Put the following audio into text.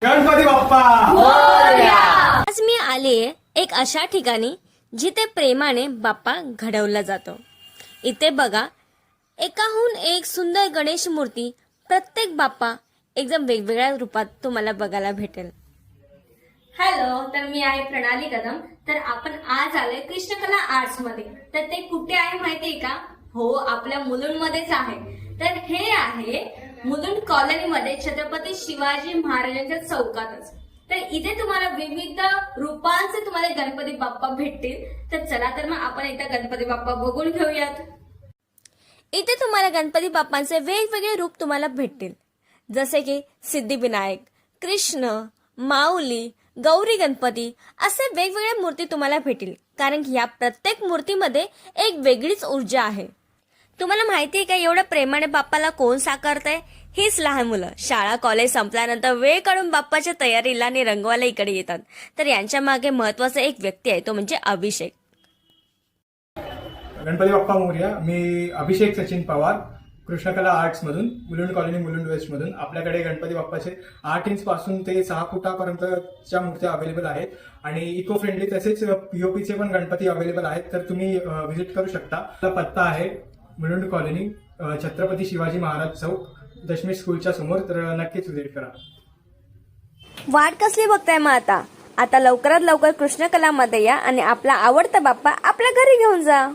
गणपती बाप्पा आज मी आले एक अशा ठिकाणी जिथे प्रेमाने बाप्पा घडवला जातो। इथे बघा, एकाहून एक सुंदर गणेश मूर्ती, प्रत्येक बाप्पा एकदम वेगवेगळ्या रूपात तुम्हाला बघायला भेटेल। हॅलो, तर मी आहे प्रणाली कदम। तर आपण आज आलोय कृष्णकला आर्ट्स मध्ये। तर ते कुठे आहे माहितीये का? हो, आपल्या मुलुंडमध्येच आहे। तर हे आहे मुलुंड कॉलनीमध्ये छत्रपती शिवाजी महाराजांच्या चौकातच। तर इथे तुम्हाला विविध रूपांचे तुम्हाला गणपती बाप्पा भेटतील। तर चला तर मग आपण एकदा गणपती बाप्पा बघून घेऊयात। इथे तुम्हाला गणपती बाप्पांचे वेगवेगळे रूप तुम्हाला भेटतील, जसे की सिद्धिविनायक, कृष्ण, माऊली, गौरी गणपती असे वेगवेगळ्या मूर्ती तुम्हाला भेटतील। कारण की या प्रत्येक मूर्तीमध्ये एक वेगळीच ऊर्जा आहे। तुम्हाला माहिती आहे का, एवढ्या प्रेमाने बाप्पाला कोण साकारतंय? हीच लहान मुलं शाळा कॉलेज संपल्यानंतर वेळ काढून बाप्पाच्या तयारीला आणि रंगवायला इकडे येतात। तर यांच्या मागे महत्वाचा एक व्यक्ती आहे, तो म्हणजे अभिषेक। गणपती बाप्पा मोरया। मी अभिषेक सचिन पवार, कृष्णकला आर्ट्स मधून, मुलुंड कॉलनी, मुलुंड वेस्ट मधून। आपल्याकडे गणपती बाप्पाचे 8 इंच पासून ते 6 फुटापर्यंतच्या मूर्त्या अवेलेबल आहेत आणि इको फ्रेंडली तसेच पीओपीचे पण गणपती अवेलेबल आहेत। तर तुम्ही व्हिजिट करू शकता। आपला पत्ता आहे मुलुंड कॉलनी, छत्रपती शिवाजी महाराज चौक, दशमी स्कूलच्या समोर। तर नक्कीच व्हिजिट करा। वाट कसली बघताय मग आता लवकरात लवकर कृष्णकलामध्ये या आणि आपला आवडता बाप्पा आपल्या घरी घेऊन जा।